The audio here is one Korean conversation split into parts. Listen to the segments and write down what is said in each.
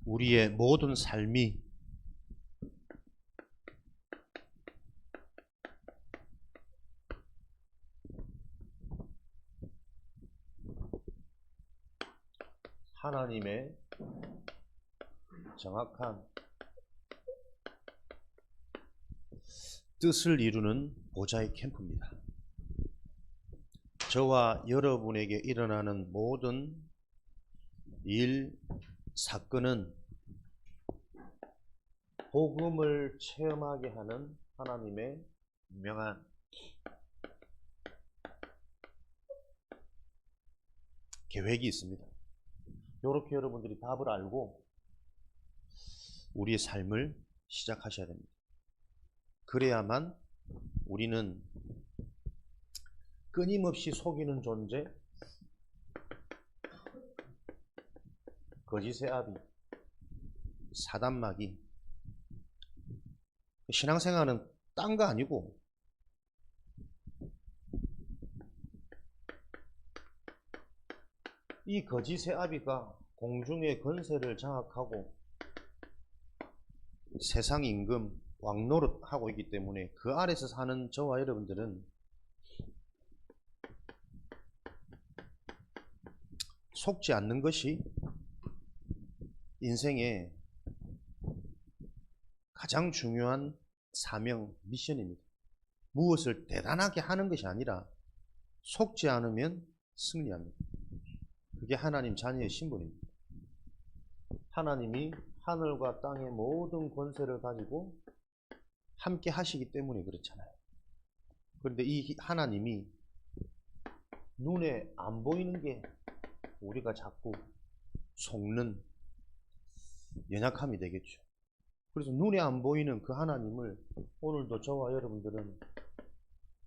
우리의 모든 삶이 하나님의 정확한 뜻을 이루는 보좌의 캠프입니다. 저와 여러분에게 일어나는 모든 일, 사건은 복음을 체험하게 하는 하나님의 분명한 계획이 있습니다. 이렇게 여러분들이 답을 알고 우리의 삶을 시작하셔야 됩니다. 그래야만 우리는 끊임없이 속이는 존재, 거짓의 아비, 사단마귀, 신앙생활은 딴 거 아니고 이 거짓의 아비가 공중의 권세를 장악하고 세상 임금 왕노릇하고 있기 때문에 그 아래서 사는 저와 여러분들은 속지 않는 것이 인생의 가장 중요한 사명, 미션입니다. 무엇을 대단하게 하는 것이 아니라 속지 않으면 승리합니다. 그게 하나님 자녀의 신분입니다. 하나님이 하늘과 땅의 모든 권세를 가지고 함께 하시기 때문에 그렇잖아요. 그런데 이 하나님이 눈에 안 보이는 게 우리가 자꾸 속는 연약함이 되겠죠. 그래서 눈에 안 보이는 그 하나님을 오늘도 저와 여러분들은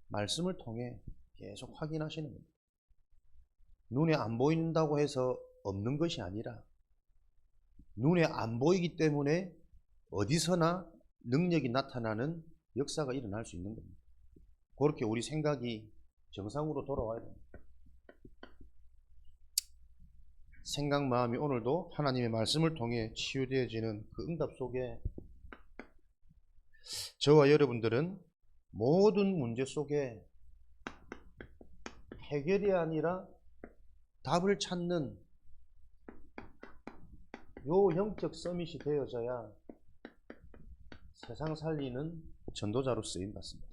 말씀을 통해 계속 확인하시는 겁니다. 눈에 안 보인다고 해서 없는 것이 아니라 눈에 안 보이기 때문에 어디서나 능력이 나타나는 역사가 일어날 수 있는 겁니다. 그렇게 우리 생각이 정상으로 돌아와야 됩니다. 생각, 마음이 오늘도 하나님의 말씀을 통해 치유되어지는 그 응답 속에 저와 여러분들은 모든 문제 속에 해결이 아니라 답을 찾는 요 영적 서밋이 되어져야 세상 살리는 전도자로 쓰임 받습니다.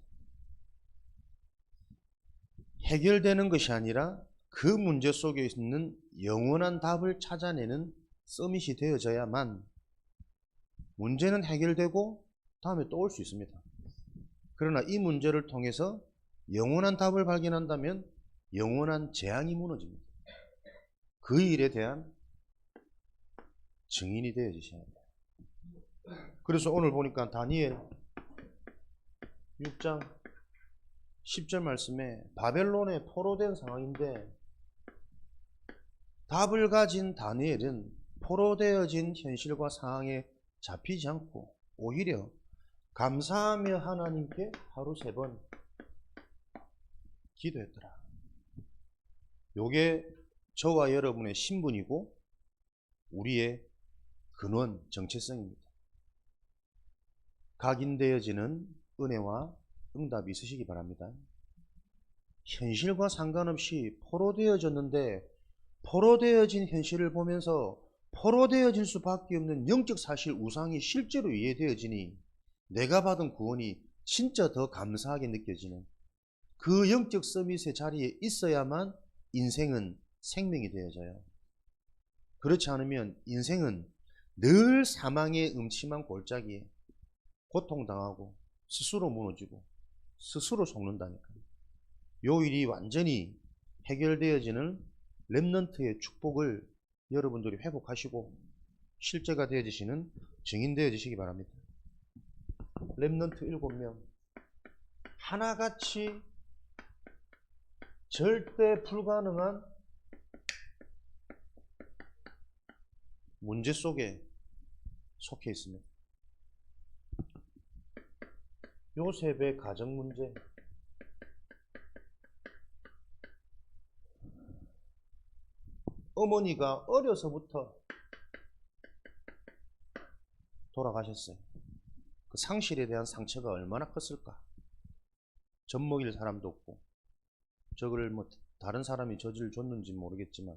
해결되는 것이 아니라 그 문제 속에 있는 영원한 답을 찾아내는 서밋이 되어져야만 문제는 해결되고 다음에 또 올 수 있습니다. 그러나 이 문제를 통해서 영원한 답을 발견한다면 영원한 재앙이 무너집니다. 그 일에 대한 증인이 되어지셔야 합니다. 그래서 오늘 보니까 다니엘 6장 10절 말씀에 바벨론에 포로된 상황인데 답을 가진 다니엘은 포로되어진 현실과 상황에 잡히지 않고 오히려 감사하며 하나님께 하루 3번 기도했더라. 요게 저와 여러분의 신분이고 우리의 근원, 정체성입니다. 각인되어지는 은혜와 응답이 있으시기 바랍니다. 현실과 상관없이 포로되어졌는데 포로되어진 현실을 보면서 포로되어질 수밖에 없는 영적 사실 우상이 실제로 이해되어지니 내가 받은 구원이 진짜 더 감사하게 느껴지는 그 영적 서밋의 자리에 있어야만 인생은 생명이 되어져요. 그렇지 않으면 인생은 늘 사망의 음침한 골짜기에 고통당하고 스스로 무너지고 스스로 속는다니까요. 요 일이 완전히 해결되어지는 렘넌트의 축복을 여러분들이 회복하시고 실제가 되어지시는 증인 되어지시기 바랍니다. 렘넌트 7명 하나같이 절대 불가능한 문제 속에 속해 있습니다. 요셉의 가정 문제, 어머니가 어려서부터 돌아가셨어요. 그 상실에 대한 상처가 얼마나 컸을까. 젖먹일 사람도 없고, 저걸 뭐 다른 사람이 젖을 줬는지 모르겠지만,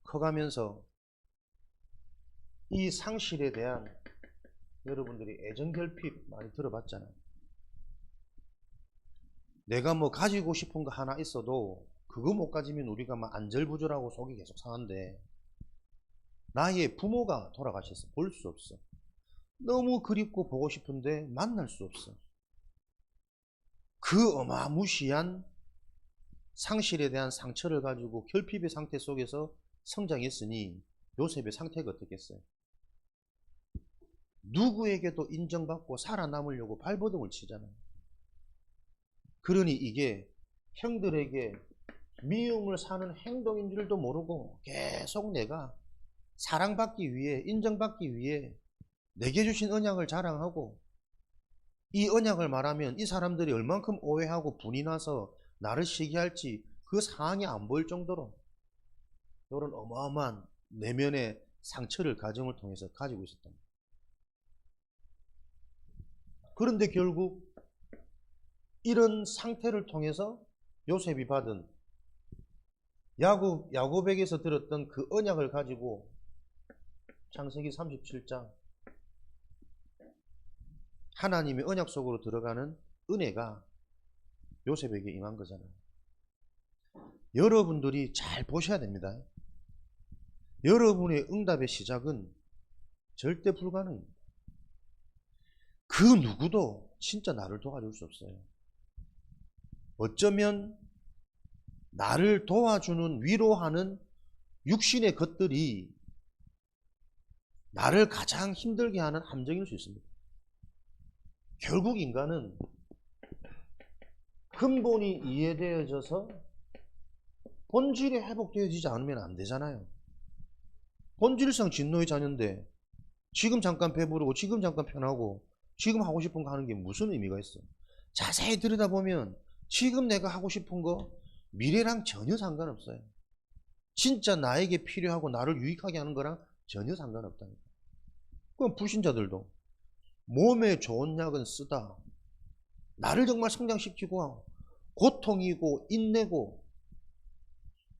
커가면서 이 상실에 대한 여러분들이 애정결핍 많이 들어봤잖아요. 내가 뭐 가지고 싶은 거 하나 있어도 그거 못 가지면 우리가 막 안절부절하고 속이 계속 상한데, 나의 부모가 돌아가셨어. 볼 수 없어. 너무 그립고 보고 싶은데 만날 수 없어. 그 어마무시한 상실에 대한 상처를 가지고 결핍의 상태 속에서 성장했으니 요셉의 상태가 어떻겠어요? 누구에게도 인정받고 살아남으려고 발버둥을 치잖아요. 그러니 이게 형들에게 미움을 사는 행동인 줄도 모르고 계속 내가 사랑받기 위해, 인정받기 위해 내게 주신 언약을 자랑하고, 이 언약을 말하면 이 사람들이 얼만큼 오해하고 분이 나서 나를 시기할지 그 상황이 안 보일 정도로 이런 어마어마한 내면의 상처를 가정을 통해서 가지고 있었던 거예요. 그런데 결국 이런 상태를 통해서 요셉이 받은 야곱에게서 들었던 그 언약을 가지고 창세기 37장 하나님의 언약 속으로 들어가는 은혜가 요셉에게 임한 거잖아요. 여러분들이 잘 보셔야 됩니다. 여러분의 응답의 시작은 절대 불가능입니다. 그 누구도 진짜 나를 도와줄 수 없어요. 어쩌면 나를 도와주는, 위로하는 육신의 것들이 나를 가장 힘들게 하는 함정일 수 있습니다. 결국 인간은 근본이 이해되어져서 본질이 회복되어지지 않으면 안 되잖아요. 본질상 진노의 자녀인데 지금 잠깐 배부르고 지금 잠깐 편하고 지금 하고 싶은 거 하는 게 무슨 의미가 있어? 자세히 들여다보면 지금 내가 하고 싶은 거 미래랑 전혀 상관없어요. 진짜 나에게 필요하고 나를 유익하게 하는 거랑 전혀 상관없다니까. 그럼 불신자들도 몸에 좋은 약은 쓰다, 나를 정말 성장시키고 고통이고 인내고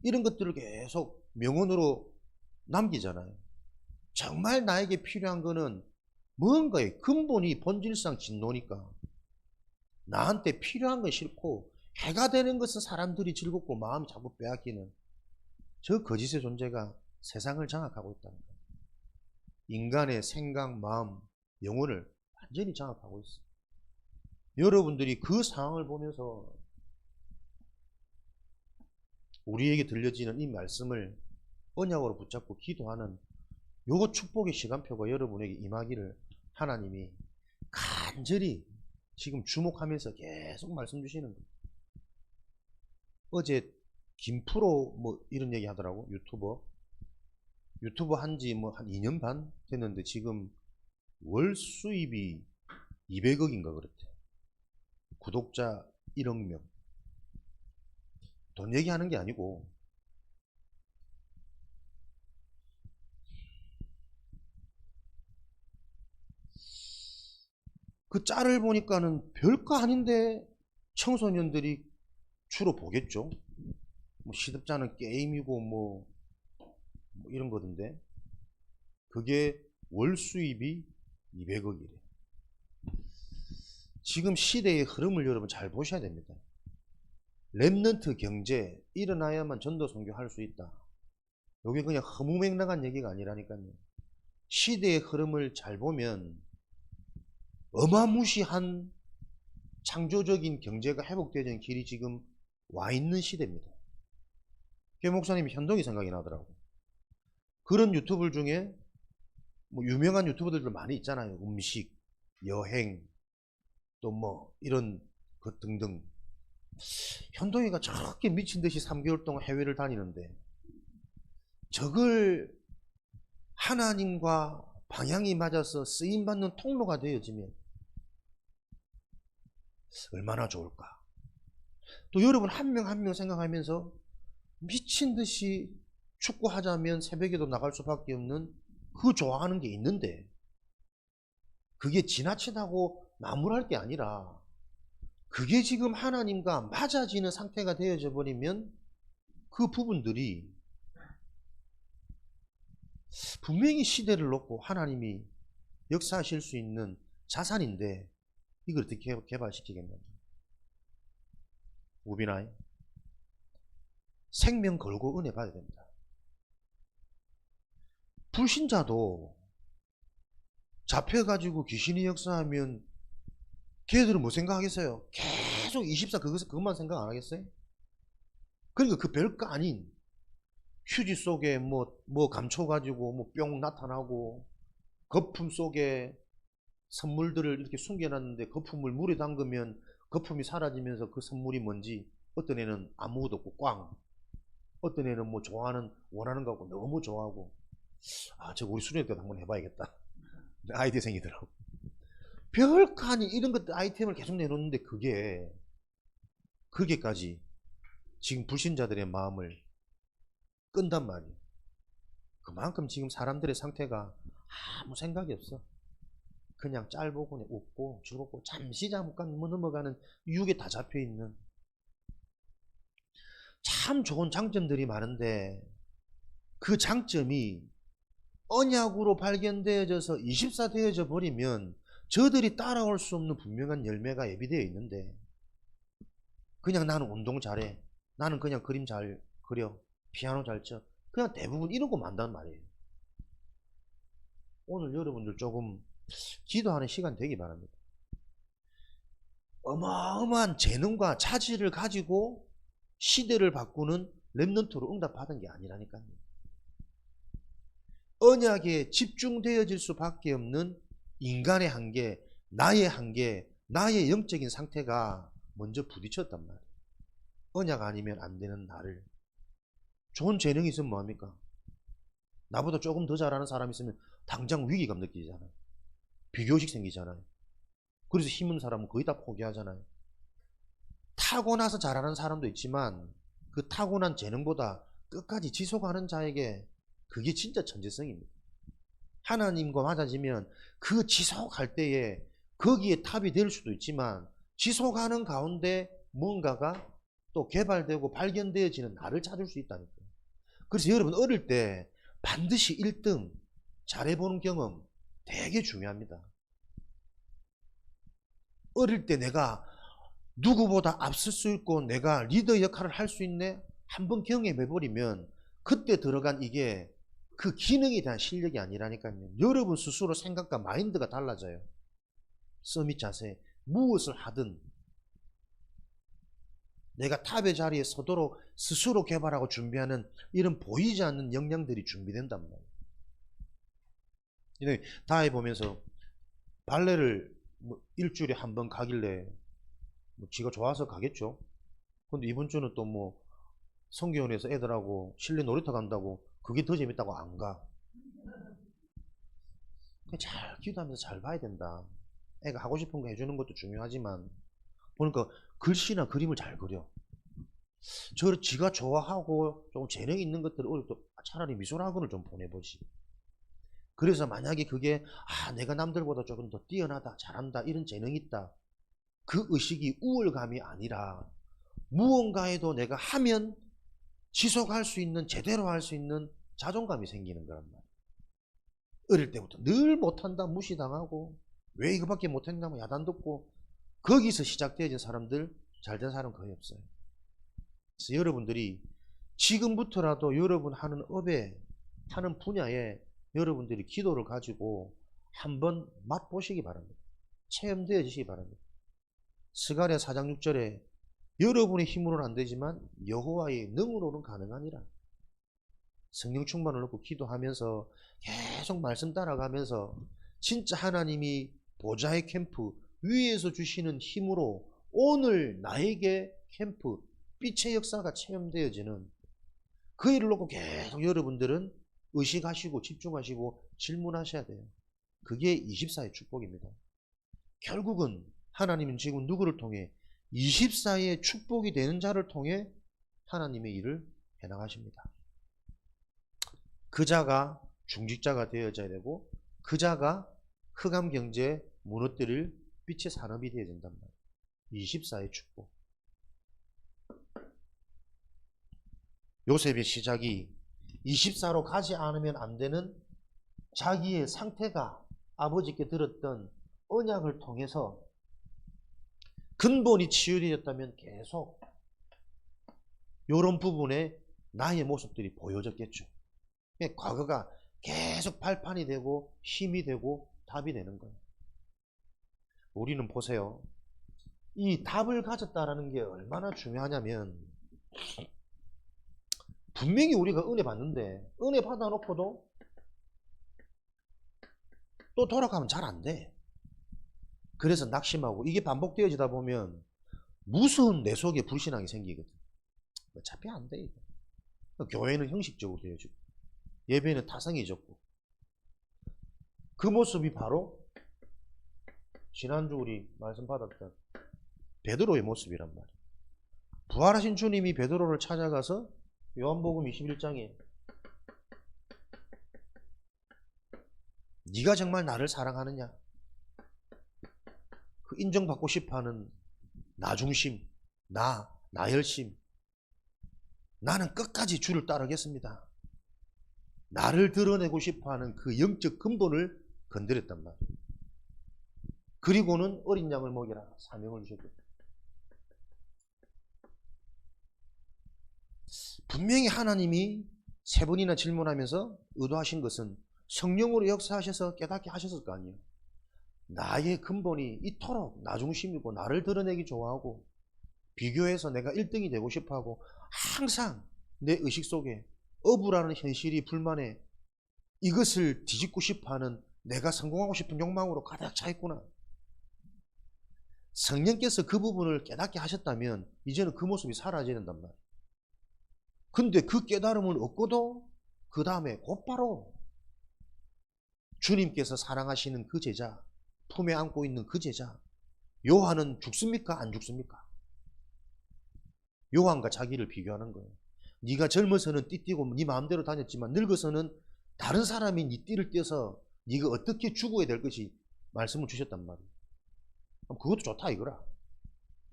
이런 것들을 계속 명언으로 남기잖아요. 정말 나에게 필요한 거는 뭔가의 근본이 본질상 진노니까 나한테 필요한 건 싫고 해가 되는 것은 사람들이 즐겁고 마음이 자꾸 빼앗기는 저 거짓의 존재가 세상을 장악하고 있다는 거예요. 인간의 생각, 마음, 영혼을 완전히 장악하고 있어요. 여러분들이 그 상황을 보면서 우리에게 들려지는 이 말씀을 언약으로 붙잡고 기도하는 요거 축복의 시간표가 여러분에게 임하기를 하나님이 간절히 지금 주목하면서 계속 말씀 주시는 거예요. 어제 김프로 뭐 이런 얘기 하더라고. 유튜버 한지 뭐 한 2년 반 됐는데 지금 월 수입이 200억인가 그렇대. 구독자 1억 명. 돈 얘기하는 게 아니고 그 짤을 보니까는 별거 아닌데 청소년들이 주로 보겠죠. 뭐 시덥잖은 게임이고 뭐 이런 거던데 그게 월 수입이 200억이래. 지금 시대의 흐름을 여러분 잘 보셔야 됩니다. 렘넌트 경제 일어나야만 전도 선교할 수 있다. 이게 그냥 허무맹랑한 얘기가 아니라니까요. 시대의 흐름을 잘 보면 어마무시한 창조적인 경제가 회복되는 길이 지금 와 있는 시대입니다. 교 목사님이 현동이 생각이 나더라고. 그런 유튜브 중에 뭐 유명한 유튜버들도 많이 있잖아요. 음식, 여행, 또 뭐 이런 것 등등. 현동이가 저렇게 미친 듯이 3개월 동안 해외를 다니는데 저걸 하나님과 방향이 맞아서 쓰임받는 통로가 되어지면 얼마나 좋을까. 또 여러분 한 명 한 명 생각하면서 미친 듯이 축구하자면 새벽에도 나갈 수밖에 없는 그 좋아하는 게 있는데 그게 지나치다고 나무랄 게 아니라 그게 지금 하나님과 맞아지는 상태가 되어져 버리면 그 부분들이 분명히 시대를 놓고 하나님이 역사하실 수 있는 자산인데 이걸 어떻게 개발시키겠냐. 우비나이 생명 걸고 은혜 받아야 됩니다. 불신자도 잡혀가지고 귀신이 역사하면 걔들은 뭐 생각하겠어요? 계속 24 그것만 생각 안 하겠어요? 그러니까 그 별거 아닌 휴지 속에 뭐 감춰가지고 뭐 뿅 나타나고 거품 속에 선물들을 이렇게 숨겨놨는데 거품을 물에 담그면 거품이 사라지면서 그 선물이 뭔지 어떤 애는 아무것도 없고 꽝, 어떤 애는 뭐 원하는 거 갖고 너무 좋아하고 저거 우리 수련회 때 한번 해봐야겠다. 아이디어 생기더라고. 별거 아닌 이런 것들 아이템을 계속 내놓는데 그게까지 지금 불신자들의 마음을 끈단 말이에요. 그만큼 지금 사람들의 상태가 아무 생각이 없어. 그냥 짤보고 그냥 웃고 죽었고 잠시 잠깐 넘어가는 유혹에 다 잡혀있는 참 좋은 장점들이 많은데 그 장점이 언약으로 발견되어져서 24 되어져 버리면 저들이 따라올 수 없는 분명한 열매가 예비되어 있는데 그냥 나는 운동 잘해, 나는 그냥 그림 잘 그려, 피아노 잘 쳐, 그냥 대부분 이러고 만단 말이에요. 오늘 여러분들 조금 기도하는 시간 되기 바랍니다. 어마어마한 재능과 차질을 가지고 시대를 바꾸는 렘넌트로 응답받은 게 아니라니까요. 언약에 집중되어질 수밖에 없는 인간의 한계, 나의 한계, 나의 영적인 상태가 먼저 부딪혔단 말이에요. 언약 아니면 안 되는 나를. 좋은 재능이 있으면 뭐합니까? 나보다 조금 더 잘하는 사람이 있으면 당장 위기감 느끼잖아요. 비교의식 생기잖아요. 그래서 힘은 사람은 거의 다 포기하잖아요. 타고나서 잘하는 사람도 있지만 그 타고난 재능보다 끝까지 지속하는 자에게 그게 진짜 천재성입니다. 하나님과 맞아지면 그 지속할 때에 거기에 탑이 될 수도 있지만 지속하는 가운데 뭔가가 또 개발되고 발견되어지는 나를 찾을 수 있다니까요. 그래서 여러분 어릴 때 반드시 1등 잘해보는 경험 되게 중요합니다. 어릴 때 내가 누구보다 앞설 수 있고 내가 리더 역할을 할 수 있네? 한번 경험해버리면 그때 들어간 이게 그 기능에 대한 실력이 아니라니까요. 여러분 스스로 생각과 마인드가 달라져요. 서밋 자세, 무엇을 하든 내가 탑의 자리에 서도록 스스로 개발하고 준비하는 이런 보이지 않는 역량들이 준비된단 말이에요. 다해 보면서 발레를 뭐 일주일에 한 번 가길래 뭐 지가 좋아서 가겠죠. 근데 이번 주는 또 뭐 성교원에서 애들하고 실내 놀이터 간다고 그게 더 재밌다고 안 가. 잘 기도하면서 잘 봐야 된다. 애가 하고 싶은 거 해주는 것도 중요하지만 보니까 글씨나 그림을 잘 그려. 지가 좋아하고 좀 재능 있는 것들을 차라리 미술학원을 좀 보내보지. 그래서 만약에 그게 내가 남들보다 조금 더 뛰어나다, 잘한다, 이런 재능이 있다. 그 의식이 우월감이 아니라 무언가에도 내가 하면 지속할 수 있는, 제대로 할 수 있는 자존감이 생기는 거란 말이야. 어릴 때부터 늘 못한다 무시당하고 왜 이거밖에 못했냐고 야단 듣고 거기서 시작되어진 사람들, 잘된 사람 거의 없어요. 그래서 여러분들이 지금부터라도 여러분 하는 업에, 하는 분야에 여러분들이 기도를 가지고 한번 맛보시기 바랍니다. 체험되어지시기 바랍니다. 스가랴 4장 6절에 여러분의 힘으로는 안 되지만 여호와의 능으로는 가능하니라. 성령 충만을 놓고 기도하면서 계속 말씀 따라가면서 진짜 하나님이 보좌의 캠프 위에서 주시는 힘으로 오늘 나에게 캠프 빛의 역사가 체험되어지는 그 일을 놓고 계속 여러분들은 의식하시고 집중하시고 질문하셔야 돼요. 그게 24의 축복입니다. 결국은 하나님은 지금 누구를 통해 24의 축복이 되는 자를 통해 하나님의 일을 해나가십니다. 그 자가 중직자가 되어져야 되고 그 자가 흑암 경제에 무너뜨릴 빛의 산업이 되어야 된단 말이에요. 24의 축복. 요셉의 시작이 24로 가지 않으면 안 되는 자기의 상태가 아버지께 들었던 언약을 통해서 근본이 치유되었다면 계속 이런 부분에 나의 모습들이 보여졌겠죠. 과거가 계속 발판이 되고 힘이 되고 답이 되는 거예요. 우리는 보세요. 이 답을 가졌다라는 게 얼마나 중요하냐면 분명히 우리가 은혜 받는데 은혜 받아놓고도 또 돌아가면 잘 안 돼. 그래서 낙심하고 이게 반복되어지다 보면 무슨 내 속에 불신앙이 생기거든. 어차피 안 돼. 이거. 교회는 형식적으로 되어지고 예배는 타성이 적고 그 모습이 바로 지난주 우리 말씀 받았던 베드로의 모습이란 말이에요. 부활하신 주님이 베드로를 찾아가서 요한복음 21장에 네가 정말 나를 사랑하느냐? 그 인정받고 싶어하는 나중심, 나열심. 나는 끝까지 주를 따르겠습니다. 나를 드러내고 싶어하는 그 영적 근본을 건드렸단 말이에요. 그리고는 어린 양을 먹이라 사명을 주셨고 분명히 하나님이 세 번이나 질문하면서 의도하신 것은 성령으로 역사하셔서 깨닫게 하셨을 거 아니에요. 나의 근본이 이토록 나중심이고 나를 드러내기 좋아하고 비교해서 내가 1등이 되고 싶어하고 항상 내 의식 속에 억울하는 현실이 불만에 이것을 뒤집고 싶어하는 내가 성공하고 싶은 욕망으로 가득 차 있구나. 성령께서 그 부분을 깨닫게 하셨다면 이제는 그 모습이 사라져야 된단 말이에요. 근데 그 깨달음을 얻고도 그 다음에 곧바로 주님께서 사랑하시는 그 제자, 품에 안고 있는 그 제자 요한은 죽습니까? 안 죽습니까? 요한과 자기를 비교하는 거예요. 네가 젊어서는 띠뛰고 네 마음대로 다녔지만 늙어서는 다른 사람이 네 띠를 떼서 네가 어떻게 죽어야 될 것이 말씀을 주셨단 말이에요. 그럼 그것도 좋다 이거라.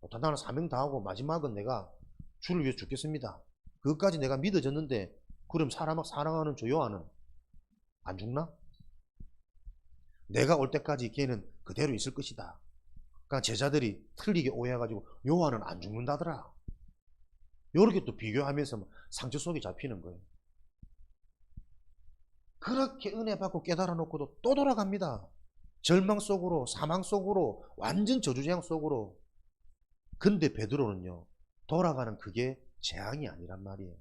좋다. 나는 사명 다하고 마지막은 내가 주를 위해 죽겠습니다. 그것까지 내가 믿어졌는데 그럼 사랑하는 저 요한은 안 죽나? 내가 올 때까지 걔는 그대로 있을 것이다. 그러니까 제자들이 틀리게 오해해가지고 요한은 안 죽는다더라. 이렇게 또 비교하면서 상처 속에 잡히는 거예요. 그렇게 은혜 받고 깨달아 놓고도 또 돌아갑니다. 절망 속으로, 사망 속으로, 완전 저주재앙 속으로. 근데 베드로는요, 돌아가는 그게 재앙이 아니란 말이에요.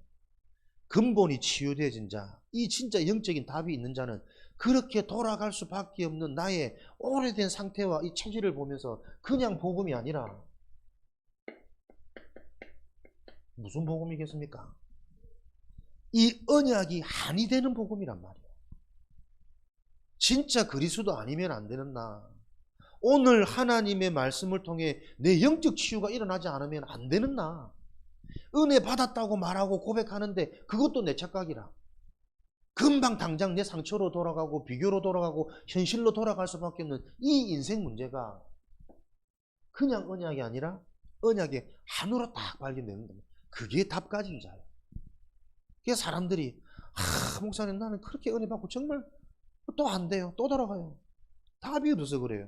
근본이 치유되어진 자, 이 진짜 영적인 답이 있는 자는 그렇게 돌아갈 수밖에 없는 나의 오래된 상태와 이 체질을 보면서 그냥 복음이 아니라 무슨 복음이겠습니까? 이 언약이 한이 되는 복음이란 말이에요. 진짜 그리스도 아니면 안 되는 나. 오늘 하나님의 말씀을 통해 내 영적 치유가 일어나지 않으면 안 되는 나. 은혜 받았다고 말하고 고백하는데 그것도 내 착각이라. 금방 당장 내 상처로 돌아가고 비교로 돌아가고 현실로 돌아갈 수밖에 없는 이 인생 문제가 그냥 언약이 아니라 언약의 한으로 딱 발견되는 겁니다. 그게 답 가진 자예요. 그래서 사람들이 목사님 나는 그렇게 은혜 받고 정말 또 안 돼요. 또 돌아가요. 답이 없어서 그래요.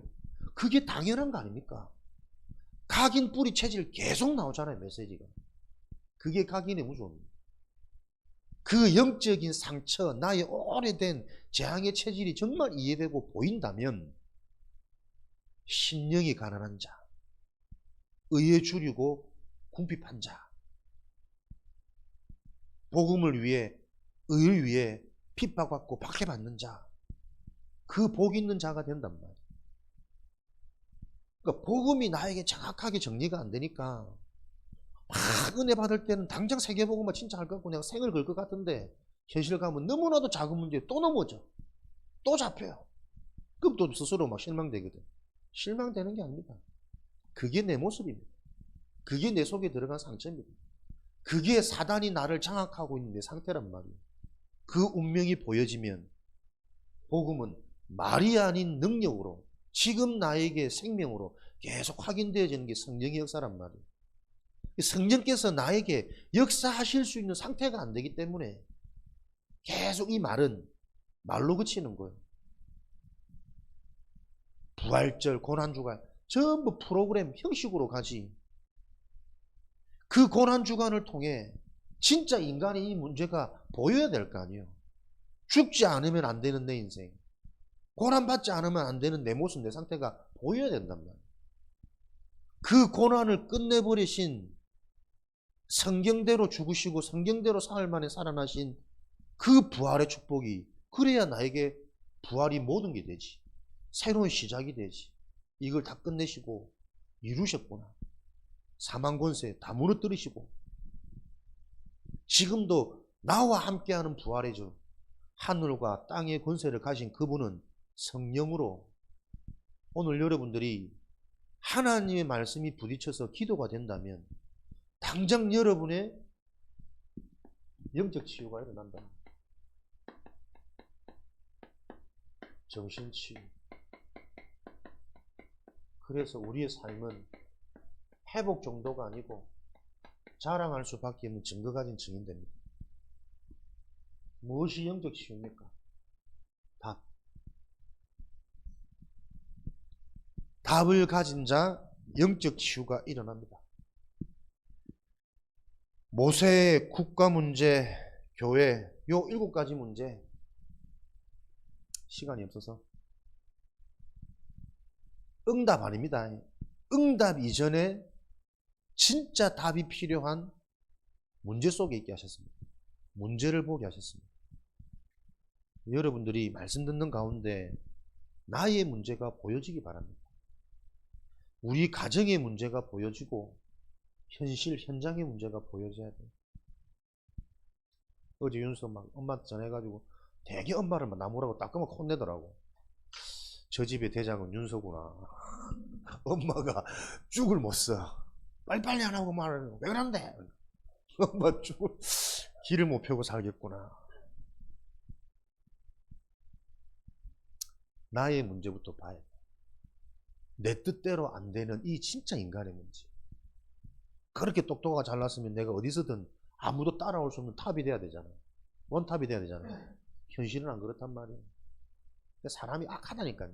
그게 당연한 거 아닙니까? 각인 뿌리 체질 계속 나오잖아요. 메시지가. 그게 각인의 무서움입니다. 그 영적인 상처, 나의 오래된 재앙의 체질이 정말 이해되고 보인다면 심령이 가난한 자, 의에 주려고 궁핍한 자, 복음을 위해, 의를 위해 핍박받고 박해받는 자, 그 복 있는 자가 된단 말이에요. 그러니까 복음이 나에게 정확하게 정리가 안 되니까 은혜 받을 때는 당장 세계복음만 진짜 할 것 같고 내가 생을 걸 것 같은데 현실 가면 너무나도 작은 문제에 또 넘어져. 또 잡혀요. 그럼 또 스스로 막 실망되거든. 실망되는 게 아닙니다. 그게 내 모습입니다. 그게 내 속에 들어간 상처입니다. 그게 사단이 나를 장악하고 있는 내 상태란 말이에요. 그 운명이 보여지면 복음은 말이 아닌 능력으로 지금 나에게 생명으로 계속 확인되어지는 게 성령의 역사란 말이에요. 성령께서 나에게 역사하실 수 있는 상태가 안 되기 때문에 계속 이 말은 말로 그치는 거예요. 부활절, 고난주간 전부 프로그램 형식으로 가지. 그 고난주간을 통해 진짜 인간의 이 문제가 보여야 될 거 아니에요. 죽지 않으면 안 되는 내 인생, 고난받지 않으면 안 되는 내 모습, 내 상태가 보여야 된단 말이에요. 그 고난을 끝내버리신, 성경대로 죽으시고 성경대로 사흘 만에 살아나신 그 부활의 축복이, 그래야 나에게 부활이 모든 게 되지. 새로운 시작이 되지. 이걸 다 끝내시고 이루셨구나. 사망 권세 다 무너뜨리시고 지금도 나와 함께하는 부활의 주, 하늘과 땅의 권세를 가진 그분은 성령으로, 오늘 여러분들이 하나님의 말씀이 부딪혀서 기도가 된다면 당장 여러분의 영적 치유가 일어난다. 정신치유. 그래서 우리의 삶은 회복 정도가 아니고 자랑할 수밖에 없는 증거 가진 증인됩니다. 무엇이 영적 치유입니까? 답. 답을 가진 자 영적 치유가 일어납니다. 모세의 국가 문제, 교회, 요 7가지 문제, 시간이 없어서 응답 아닙니다. 응답 이전에 진짜 답이 필요한 문제 속에 있게 하셨습니다. 문제를 보게 하셨습니다. 여러분들이 말씀 듣는 가운데 나의 문제가 보여지기 바랍니다. 우리 가정의 문제가 보여지고 현실, 현장의 문제가 보여져야 돼요. 어제 윤서 막 엄마한테 전해가지고 되게 엄마를 막 나무라고 따끔하게 혼내더라고. 저 집의 대장은 윤서구나. 엄마가 죽을 못 써. 빨리빨리 안 하고 말하는 거. 왜 그런데? 엄마 죽을 길을 못 펴고 살겠구나. 나의 문제부터 봐야 돼. 내 뜻대로 안 되는 이 진짜 인간의 문제. 그렇게 똑똑하고 잘났으면 내가 어디서든 아무도 따라올 수 없는 탑이 돼야 되잖아. 원탑이 돼야 되잖아. 현실은 안 그렇단 말이에요. 사람이 악하다니까요.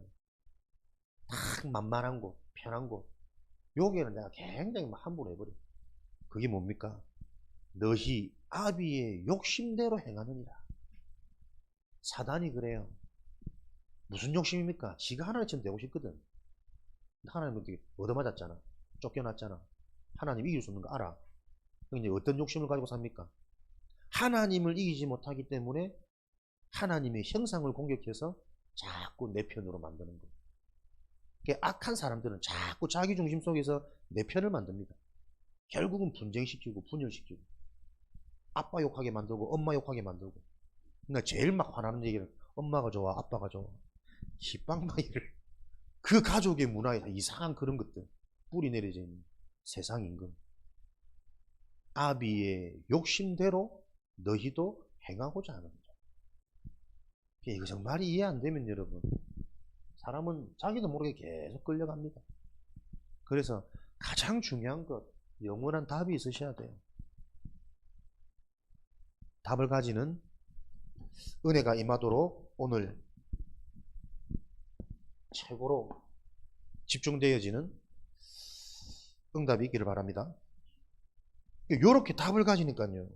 딱 만만한 곳, 편한 곳. 여기에는 내가 굉장히 함부로 해버려. 그게 뭡니까? 너희 아비의 욕심대로 행하느니라. 사단이 그래요. 무슨 욕심입니까? 지가 하나님처럼 되고 싶거든. 하나님은 어떻게 얻어맞았잖아. 쫓겨났잖아. 하나님 이길 수 없는 거 알아. 이제 어떤 욕심을 가지고 삽니까? 하나님을 이기지 못하기 때문에 하나님의 형상을 공격해서 자꾸 내 편으로 만드는 거예요. 악한 사람들은 자꾸 자기 중심 속에서 내 편을 만듭니다. 결국은 분쟁시키고 분열시키고 아빠 욕하게 만들고 엄마 욕하게 만들고. 그러니까 제일 막 화나는 얘기는 엄마가 좋아, 아빠가 좋아. 기빵망이를. 그 가족의 문화에 이상한 그런 것들 뿌리 내려져 있는 세상 임금. 아비의 욕심대로 너희도 행하고자 하는 거죠. 이거 정말 이해 안 되면 여러분, 사람은 자기도 모르게 계속 끌려갑니다. 그래서 가장 중요한 것, 영원한 답이 있으셔야 돼요. 답을 가지는 은혜가 임하도록 오늘 최고로 집중되어지는 응답이 있기를 바랍니다. 이렇게 답을 가지니까요,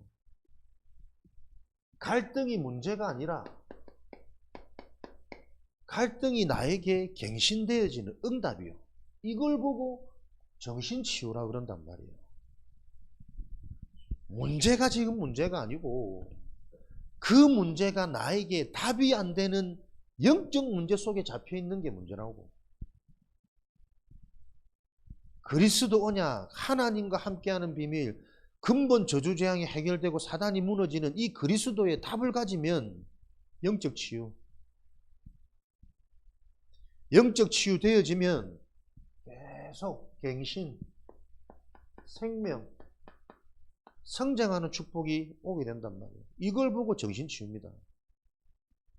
갈등이 문제가 아니라 갈등이 나에게 갱신되어지는 응답이요. 이걸 보고 정신치유라 그런단 말이에요. 문제가 지금 문제가 아니고 그 문제가 나에게 답이 안 되는 영적 문제 속에 잡혀있는 게 문제라고. 그리스도 언약, 하나님과 함께하는 비밀, 근본 저주재앙이 해결되고 사단이 무너지는 이 그리스도의 답을 가지면 영적 치유. 영적 치유 되어지면 계속 갱신, 생명, 성장하는 축복이 오게 된단 말이에요. 이걸 보고 정신치유입니다.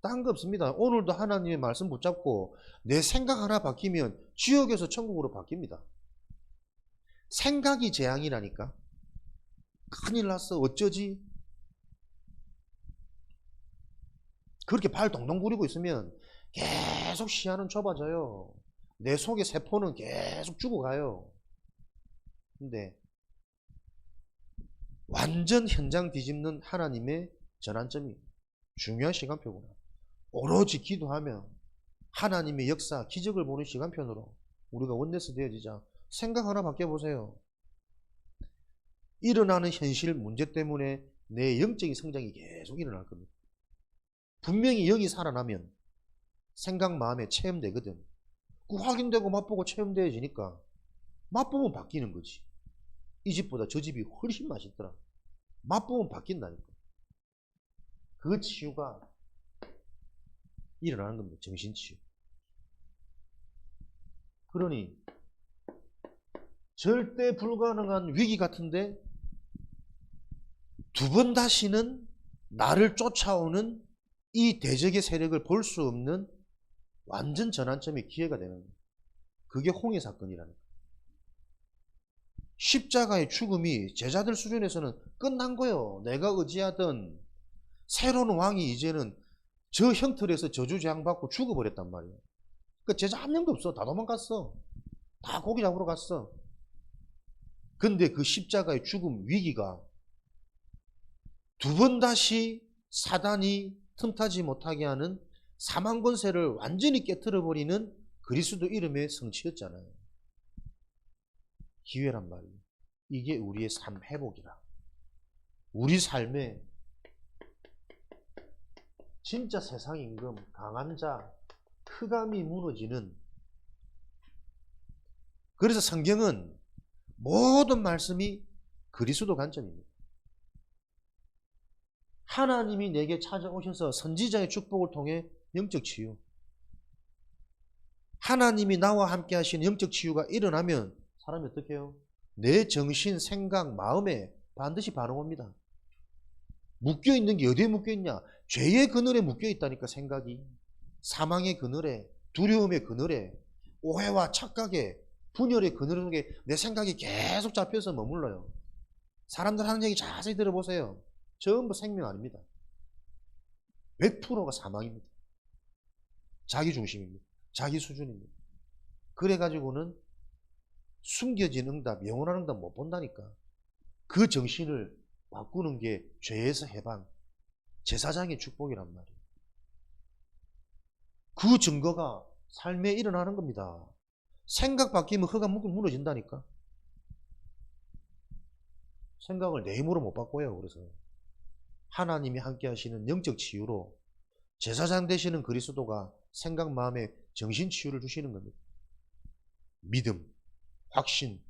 딴 거 없습니다. 오늘도 하나님의 말씀 붙잡고 내 생각 하나 바뀌면 지옥에서 천국으로 바뀝니다. 생각이 재앙이라니까. 큰일 났어. 어쩌지? 그렇게 발 동동 구리고 있으면 계속 시야는 좁아져요. 내 속의 세포는 계속 죽어가요. 근데 완전 현장 뒤집는 하나님의 전환점이 중요한 시간표구나. 오로지 기도하면 하나님의 역사, 기적을 보는 시간편으로 우리가 원네스 되어지자. 생각 하나 바뀌어보세요. 일어나는 현실 문제 때문에 내 영적인 성장이 계속 일어날 겁니다. 분명히 영이 살아나면 생각, 마음에 체험되거든. 그 확인되고 맛보고 체험되어지니까 맛보면 바뀌는 거지. 이 집보다 저 집이 훨씬 맛있더라. 맛보면 바뀐다니까. 그 치유가 일어나는 겁니다. 정신치유. 그러니 절대 불가능한 위기 같은데 두 번 다시는 나를 쫓아오는 이 대적의 세력을 볼 수 없는 완전 전환점의 기회가 되는 거예요. 그게 홍해 사건이라는 거예요. 십자가의 죽음이 제자들 수준에서는 끝난 거예요. 내가 의지하던 새로운 왕이 이제는 저 형틀에서 저주재앙받고 죽어버렸단 말이에요. 그 제자 한 명도 없어. 다 도망갔어. 다 고기 잡으러 갔어. 근데 그 십자가의 죽음 위기가 두 번 다시 사단이 틈타지 못하게 하는 사망 권세를 완전히 깨트려버리는 그리스도 이름의 성취였잖아요. 기회란 말이에요. 이게 우리의 삶 회복이라. 우리 삶에 진짜 세상 임금, 강한 자, 흑암이 무너지는. 그래서 성경은 모든 말씀이 그리스도 관점입니다. 하나님이 내게 찾아오셔서 선지자의 축복을 통해 영적 치유. 하나님이 나와 함께 하시는 영적 치유가 일어나면 사람이 어떻게 해요? 내 정신, 생각, 마음에 반드시 반응 옵니다. 묶여있는 게 어디에 묶여있냐? 죄의 그늘에 묶여있다니까. 생각이. 사망의 그늘에, 두려움의 그늘에, 오해와 착각에, 분열의 그늘 속에 내 생각이 계속 잡혀서 머물러요. 사람들 하는 얘기 자세히 들어보세요. 전부 생명 아닙니다. 100%가 사망입니다. 자기 중심입니다. 자기 수준입니다. 그래가지고는 숨겨진 응답, 영원한 응답 못 본다니까. 그 정신을 바꾸는 게 죄에서 해방, 제사장의 축복이란 말이에요. 그 증거가 삶에 일어나는 겁니다. 생각 바뀌면 흑암 무너진다니까. 생각을 내 힘으로 못 바꿔요. 그래서 하나님이 함께 하시는 영적 치유로 제사장 되시는 그리스도가 생각, 마음에 정신 치유를 주시는 겁니다. 믿음, 확신,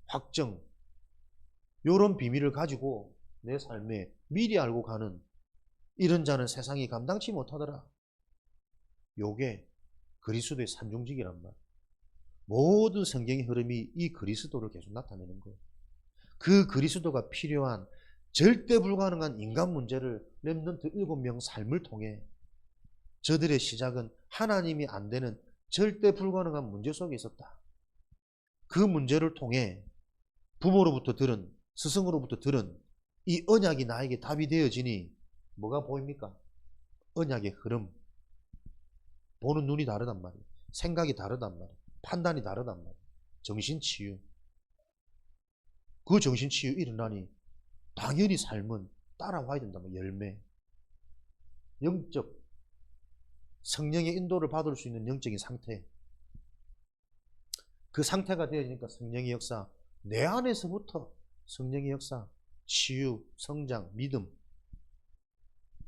확정, 이런 비밀을 가지고 내 삶에 미리 알고 가는 이런 자는 세상이 감당치 못하더라. 요게 그리스도의 산중직이란 말. 모든 성경의 흐름이 이 그리스도를 계속 나타내는 거예요. 그 그리스도가 필요한 절대 불가능한 인간 문제를 렘넌트 7명 삶을 통해 저들의 시작은 하나님이 안 되는 절대 불가능한 문제 속에 있었다. 그 문제를 통해 부모로부터 들은, 스승으로부터 들은 이 언약이 나에게 답이 되어지니 뭐가 보입니까? 언약의 흐름. 보는 눈이 다르단 말이에요. 생각이 다르단 말이에요. 판단이 다르단 말이에요. 정신치유. 그 정신치유 일어나니 당연히 삶은 따라와야 된단 말이에요. 열매. 영적, 성령의 인도를 받을 수 있는 영적인 상태. 그 상태가 되어지니까 성령의 역사, 내 안에서부터 성령의 역사, 치유, 성장, 믿음,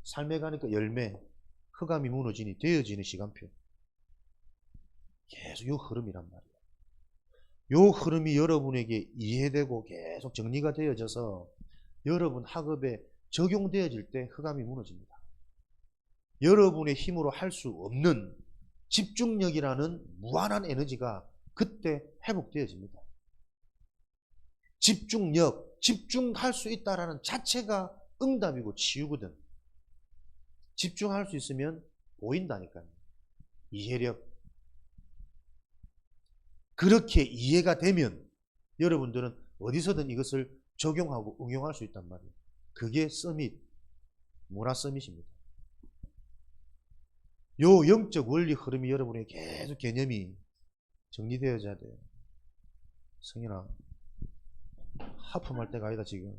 삶에 가니까 열매, 흑암이 무너지니 되어지는 시간표. 계속 이 흐름이란 말이에요. 이 흐름이 여러분에게 이해되고 계속 정리가 되어져서 여러분 학업에 적용되어질 때 흑암이 무너집니다. 여러분의 힘으로 할 수 없는 집중력이라는 무한한 에너지가 그때 회복되어집니다. 집중력, 집중할 수 있다는 자체가 응답이고 치유거든. 집중할 수 있으면 보인다니까요. 이해력. 그렇게 이해가 되면 여러분들은 어디서든 이것을 적용하고 응용할 수 있단 말이에요. 그게 서밋, 문화 서밋입니다. 요 영적 원리 흐름이 여러분의 계속 개념이 정리되어져야 돼요. 성인아, 하품할 때가 아니다 지금.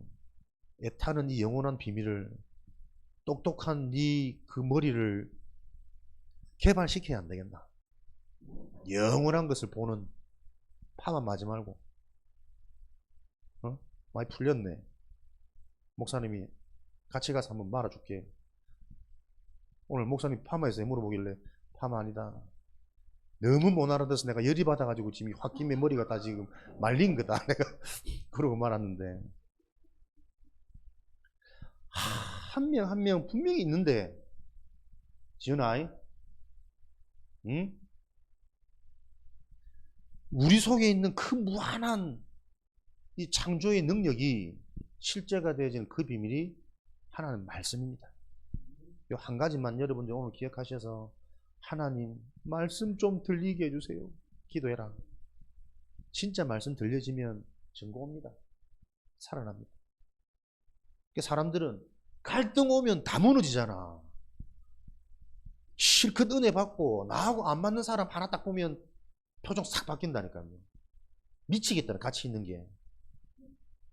애타는 이 영원한 비밀을, 똑똑한 네 그 머리를 개발시켜야 안 되겠나. 영원한 것을 보는 파만 맞지 말고. 많이 풀렸네. 목사님이 같이 가서 한번 말아줄게. 오늘 목사님 파마에서 물어보길래 파마 아니다. 너무 못 알아들어서 내가 열이 받아가지고 지금 홧김에 머리가 다 지금 말린 거다. 내가 그러고 말았는데. 한 명 한 명 분명히 있는데, 지은아, 응? 우리 속에 있는 그 무한한 이 창조의 능력이 실제가 되어지는 그 비밀이 하나님 말씀입니다. 이 한 가지만 여러분들 오늘 기억하셔서 하나님 말씀 좀 들리게 해주세요. 기도해라. 진짜 말씀 들려지면 증거옵니다. 살아납니다. 사람들은 갈등 오면 다 무너지잖아. 실컷 은혜 받고 나하고 안 맞는 사람 하나 딱 보면 표정 싹 바뀐다니까요. 미치겠다, 같이 있는 게.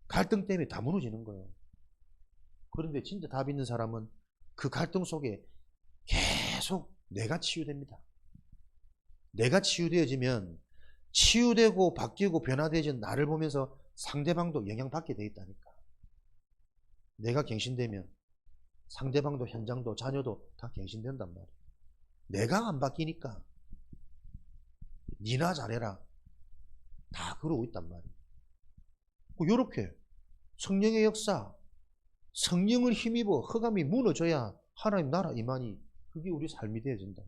갈등 때문에 다 무너지는 거예요. 그런데 진짜 답 있는 사람은 그 갈등 속에 계속 내가 치유됩니다. 내가 치유되어지면 치유되고 바뀌고 변화되어진 나를 보면서 상대방도 영향받게 돼 있다니까. 내가 갱신되면 상대방도 현장도 자녀도 다 갱신된단 말이에요. 내가 안 바뀌니까 니나 잘해라 다 그러고 있단 말이에요. 이렇게 성령의 역사, 성령을 힘입어 흑암이 무너져야 하나님 나라 임하니 그게 우리 삶이 되어진다.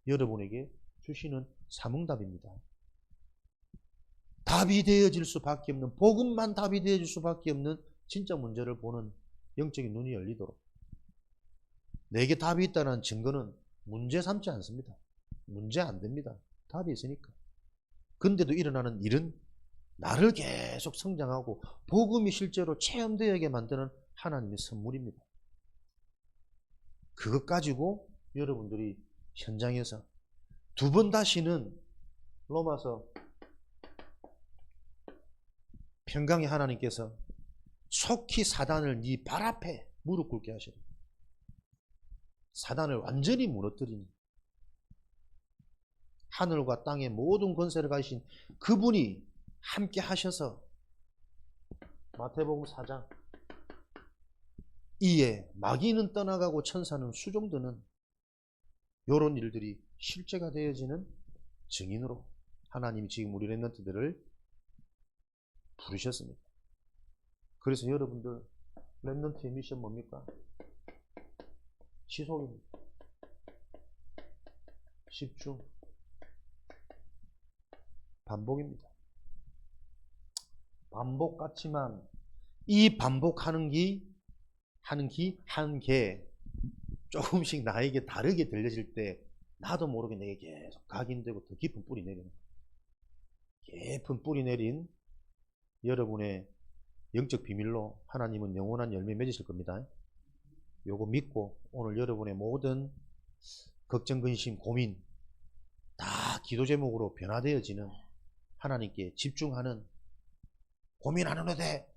여러분에게 주시는 사명답입니다. 답이 되어질 수밖에 없는, 복음만 답이 되어질 수밖에 없는 진짜 문제를 보는 영적인 눈이 열리도록. 내게 답이 있다는 증거는 문제 삼지 않습니다. 문제 안 됩니다. 답이 있으니까. 근데도 일어나는 일은 나를 계속 성장하고 복음이 실제로 체험되게 만드는 하나님의 선물입니다. 그것 가지고 여러분들이 현장에서 두 번 다시는 로마서 평강의 하나님께서 속히 사단을 네 발 앞에 무릎 꿇게 하시라. 사단을 완전히 무너뜨리는, 하늘과 땅의 모든 권세를 가지신 그분이 함께 하셔서 마태복음 4장 이에 마귀는 떠나가고 천사는 수종드는 이런 일들이 실제가 되어지는 증인으로 하나님이 지금 우리 렘넌트들을 부르셨습니다. 그래서 여러분들 렘넌트의 미션 뭡니까? 지속입니다. 집중, 반복입니다. 반복 같지만 이 반복하는 게 조금씩 나에게 다르게 들려질 때 나도 모르게 내게 계속 각인되고 더 깊은 뿌리 내리는, 깊은 뿌리 내린 여러분의 영적 비밀로 하나님은 영원한 열매 맺으실 겁니다. 요거 믿고 오늘 여러분의 모든 걱정, 근심, 고민 다 기도 제목으로 변화되어지는, 하나님께 집중하는, 고민 안 해도 돼,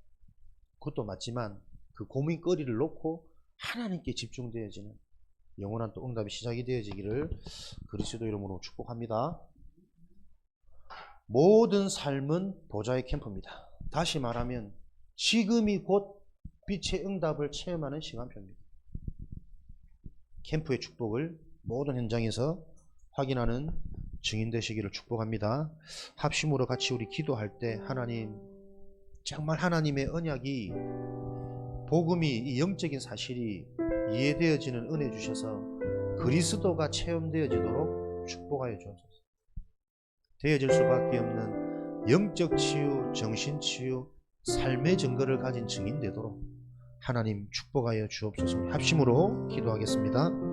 그것도 맞지만 그 고민거리를 놓고 하나님께 집중되어지는 영원한 또 응답이 시작이 되어지기를 그리스도 이름으로 축복합니다. 모든 삶은 보좌의 캠프입니다. 다시 말하면 지금이 곧 빛의 응답을 체험하는 시간표입니다. 캠프의 축복을 모든 현장에서 확인하는 증인 되시기를 축복합니다. 합심으로 같이 우리 기도할 때 하나님, 정말 하나님의 언약이, 복음이, 이 영적인 사실이 이해되어지는 은혜 주셔서 그리스도가 체험되어지도록 축복하여 주옵소서. 되어질 수밖에 없는 영적 치유, 정신 치유, 삶의 증거를 가진 증인 되도록 하나님 축복하여 주옵소서. 합심으로 기도하겠습니다.